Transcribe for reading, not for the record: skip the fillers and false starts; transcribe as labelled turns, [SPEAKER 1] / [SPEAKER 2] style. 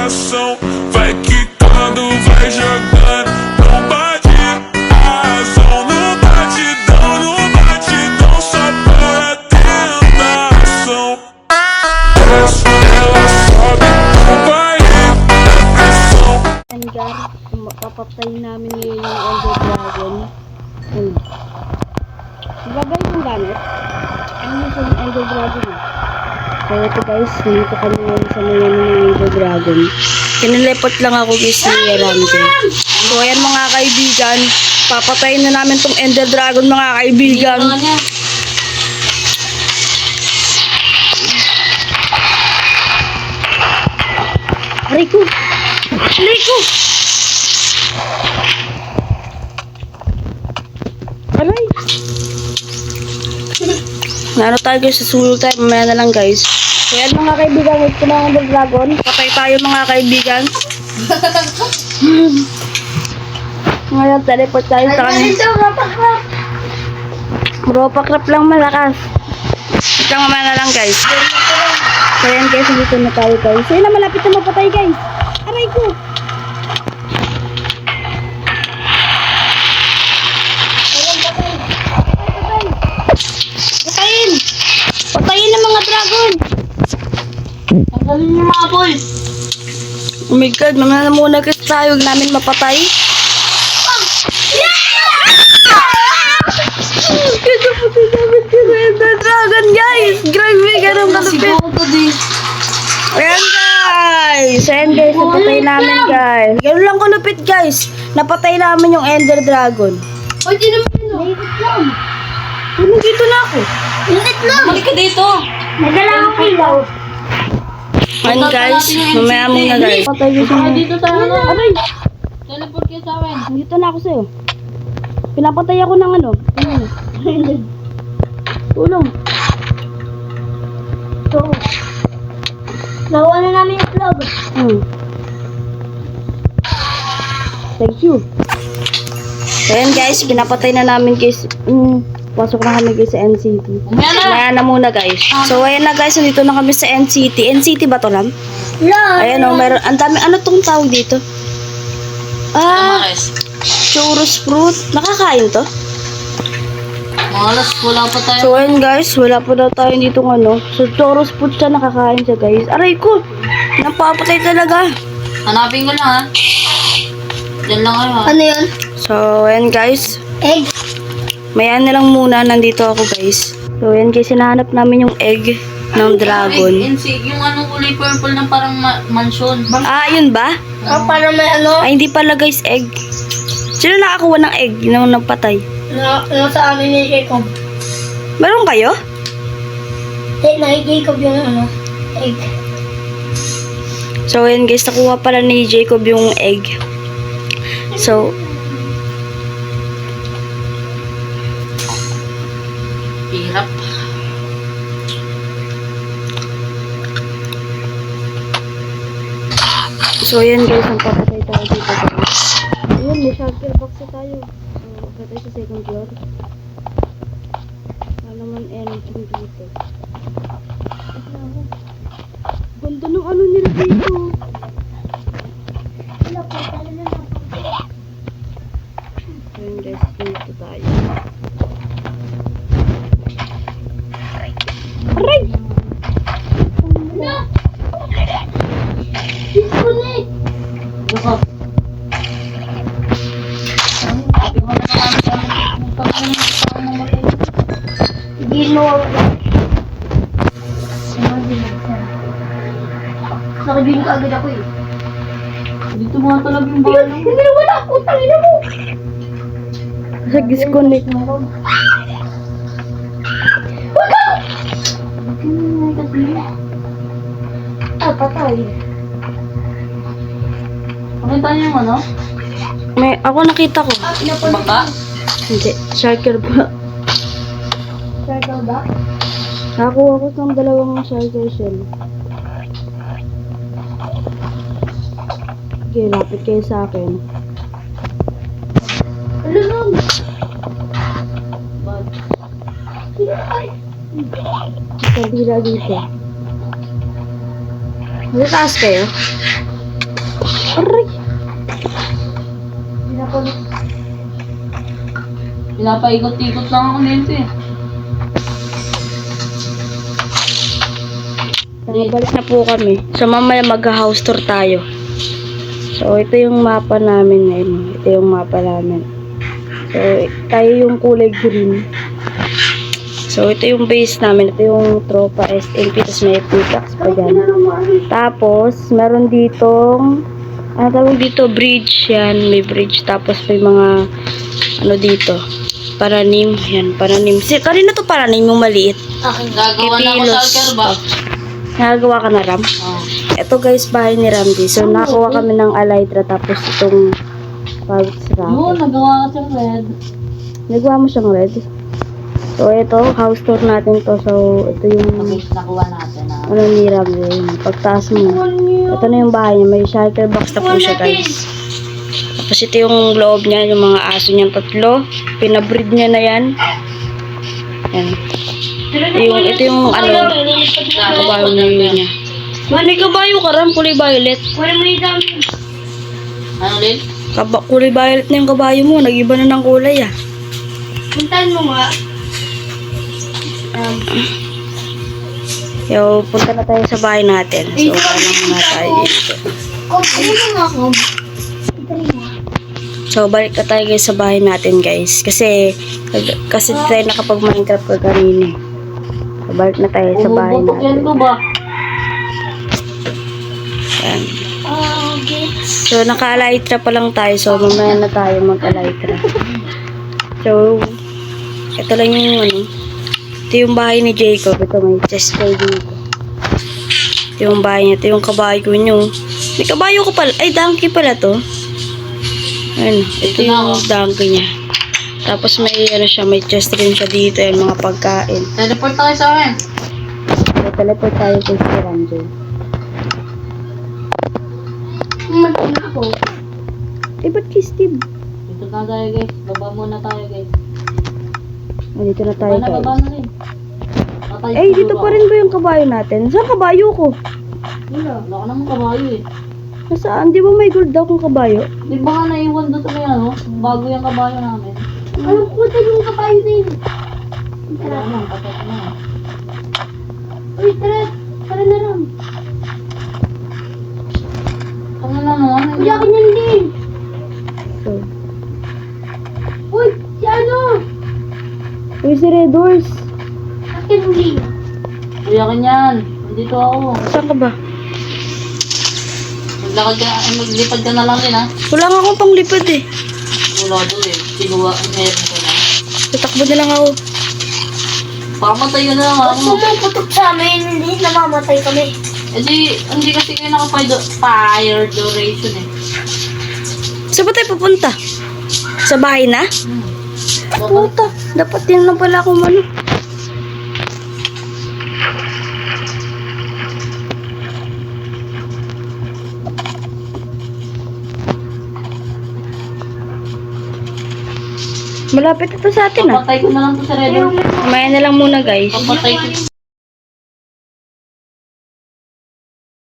[SPEAKER 1] tentação. Vai quicando, vai jogando, não bate a razão. No batidão, só para tentação. Desce, ela sobe, não vai na pressão.
[SPEAKER 2] Angar, papatayin namin ngayon yung Ender Dragon. Ano? Ibabay kong gamit. Ano yung Ender Dragon eh? So ito guys, dito kami ngayon sa mga ng Ender Dragon. Kinilepot lang ako guys ni Ramsey. So ayan mga kaibigan, papatayin na namin tong Ender Dragon mga kaibigan. Aray ko! Aray ko! Aray! Naro tayo guys, sa sulong tayo, mamaya na lang guys. So yan mga kaibigan, wait ko na ng dragon. Patay tayo mga kaibigan. Ngayon, teleport tayo sa kanya. Ropakrap lang malakas. Ito mamaya na lang guys. So yan guys, dito na tayo guys. So yun na, malapit na mapatay guys. Aray ko! Patayin! Patayin ng mga dragon!
[SPEAKER 3] Ang galing niyo mga boy.
[SPEAKER 2] Oh my god, mamaya na muna kasi tayo, huwag namin mapatay. Kasi patay namin kasi Ender Dragon guys! Grabe, ganun kalupit! Ayan guys! Ayan guys, napatay namin guys. Ganun lang kalupit guys. Napatay namin yung Ender Dragon.
[SPEAKER 3] Uy, di naman yun.
[SPEAKER 2] Naikot lang. Dito na ako.
[SPEAKER 3] Init lang. Balik ka dito.
[SPEAKER 2] Nagala akong ilaw. Ayan guys, mamaya muna guys. Patay guys yung...
[SPEAKER 3] Dito tayo na.
[SPEAKER 2] Aray!
[SPEAKER 3] Teleport kayo sa akin.
[SPEAKER 2] Dito na ako sa'yo. Pinapatay ako ng ano. Tulong. Ito. Nakuha na namin yung vlog. Thank you. So yan guys, pinapatay na namin guys. Pasok na kami guys sa NCT. Maya na muna guys. So ayan na guys, nandito na kami sa NCT. NCT ba to lang? Ayan o, meron. Ang dami, ano tong tawag dito? Churros fruit. Nakakain to?
[SPEAKER 3] Malas, wala pa tayo.
[SPEAKER 2] So ayun guys, wala pa daw tayo dito ano. So churros fruit siya, nakakain siya guys. Aray ko! Napapatay talaga.
[SPEAKER 3] Hanapin ko lang ha. Diyan lang kayo ha.
[SPEAKER 2] Ano yun? So ayan guys. Egg. Maya na lang muna, nandito ako guys. So ayan guys, hinahanap namin yung egg ng dragon.
[SPEAKER 3] Yung anong kulay purple ng parang mansion.
[SPEAKER 2] Ah, yun ba?
[SPEAKER 3] Parang may ano.
[SPEAKER 2] Ay, hindi pala guys, egg. Sino nakakuha ng egg nung nagpatay?
[SPEAKER 3] Sa amin ni Jacob.
[SPEAKER 2] Meron kayo?
[SPEAKER 3] Na Jacob yung ano, egg.
[SPEAKER 2] So ayan guys, nakuha pala ni Jacob yung egg. So,
[SPEAKER 3] Hirap.
[SPEAKER 2] so ayan guys, ang papatay tayo dito guys. Ayun, may shotgun box na tayo. So, patay sa second floor. Wala naman anything dito. Ganda ng ano nila dito. Ayun guys, dito tayo. Aray!
[SPEAKER 3] Disconnect! Baka.
[SPEAKER 2] Gino.
[SPEAKER 3] Nakabiling ka agad ako eh. Dito mga talag yung bahay. Hindi na wala ako. Tangina mo.
[SPEAKER 2] Sa disconnect.
[SPEAKER 3] Patay. Pakita niyo yung ano?
[SPEAKER 2] May, ako nakita ko.
[SPEAKER 3] Baka?
[SPEAKER 2] Hindi, circle ba?
[SPEAKER 3] Circle ba?
[SPEAKER 2] Nakakuha ko ng dalawang circle shell. Okay, lapit kayo sa akin.
[SPEAKER 3] Ano lang?
[SPEAKER 2] Kabila dito. Nataas kayo? Aray.
[SPEAKER 3] Pinapaikot-ikot lang ako nito eh.
[SPEAKER 2] Balik na po kami. So, mamaya mag-house tour tayo. So, ito yung mapa namin ngayon. Ito yung mapa namin. So, tayo yung kulay green. So, ito yung base namin. Ito yung tropa SMP. Tapos may pickaxe pa dyan. Tapos, meron ditong ano tawag dito? Bridge. Yan. May bridge. Tapos, may mga ano dito. Paranim. Yan. Paranim. Kanina to paranim yung maliit.
[SPEAKER 3] Akin gagawa na ako sa alkerba.
[SPEAKER 2] Nagagawa ka na, Ram?
[SPEAKER 3] Oo.
[SPEAKER 2] Ito guys, bahay ni Ramdi. So, nakuha kami ng Elytra. Tapos itong pagod sa
[SPEAKER 3] Yun, nagawa ka siyang red.
[SPEAKER 2] Nagawa mo siyang red. So, ito, house tour natin to. So, ito yung
[SPEAKER 3] Mabilis nakuha natin ah.
[SPEAKER 2] ano ni Ramdi. Pagtaas mo. Ito na yung bahay niya. May shelter box na po siya, guys. Tapos ito yung loob niya. Yung mga aso niyang 3. Pinabreed niya na yan. Yan. Ito yung ano, kabayo na yun niya. May kabayo ka, Ram. Kulay violet.
[SPEAKER 3] Ano ulit?
[SPEAKER 2] Kulay violet na yung kabayo mo. Nag-iba na ng kulay, ah.
[SPEAKER 3] Puntahan mo nga.
[SPEAKER 2] Yo, punta na tayo sa bahay natin. So, paano muna tayo dito. So, balik na tayo guys sa bahay natin, guys. Kasi tayo nakapag-Minecraft ko kanina. So, balik na tayo sa bahay
[SPEAKER 3] Bubukyan
[SPEAKER 2] natin.
[SPEAKER 3] ko ba?
[SPEAKER 2] Yan. So, naka-Elytra pa lang tayo. So, mamaya na tayo mag-Elytra. So, ito lang yung ano. Ito yung bahay ni Jacob. Ito may chest plate dito. Ito yung bahay niya. Ito yung kabayo niyo. May kabayo ko pala. Ay, donkey pala to. Ano, ito yung donkey niya. Tapos may ano siya, may chest rin siya dito. Yan, mga pagkain.
[SPEAKER 3] Teleport tayo sa akin.
[SPEAKER 2] So, teleport tayo kay si Ranger. Eh, ba't kay Steve?
[SPEAKER 3] Dito na tayo guys. Baba muna tayo guys.
[SPEAKER 2] Dito na tayo,
[SPEAKER 3] Baba
[SPEAKER 2] guys.
[SPEAKER 3] na rin. Patay
[SPEAKER 2] Eh,
[SPEAKER 3] siguro
[SPEAKER 2] dito pa rin ba yung kabayo natin? Saan kabayo ko?
[SPEAKER 3] Wala ka naman kabayo eh.
[SPEAKER 2] Nasaan? Di ba may gold daw kong kabayo?
[SPEAKER 3] Di ba nga naiwan doon sa may ano? Bago yung kabayo namin.
[SPEAKER 2] Anong puta yung kabayo na yun?
[SPEAKER 3] Wala naman, patay na.
[SPEAKER 2] Uy, tara. Tara na lang.
[SPEAKER 3] Ano na naman?
[SPEAKER 2] Kuya, kanyan din. So. Uy, si ano? Uy, si Red Horse. Akin din.
[SPEAKER 3] Kuya kanyan. Nandito ako.
[SPEAKER 2] Saan ka ba?
[SPEAKER 3] Maglakad ka, ay maglipad ka na lang din ha.
[SPEAKER 2] Wala nga akong panglipad eh.
[SPEAKER 3] Wala doon eh. Sinuwa, meron ko na.
[SPEAKER 2] Tatakbo na lang ako.
[SPEAKER 3] Pamatay ka na lang ha.
[SPEAKER 2] putok sa amin, hindi namamatay kami.
[SPEAKER 3] Eh di, hindi kasi kayo naka-fire duration eh.
[SPEAKER 2] Saan ba tayo pupunta? Sa bahay na? Puta, dapat din lang pala akong ano. Malapit ito sa atin ah.
[SPEAKER 3] Papatay ko na lang to sa Red Horse.
[SPEAKER 2] Mamaya na lang muna guys.
[SPEAKER 3] Papatay ko.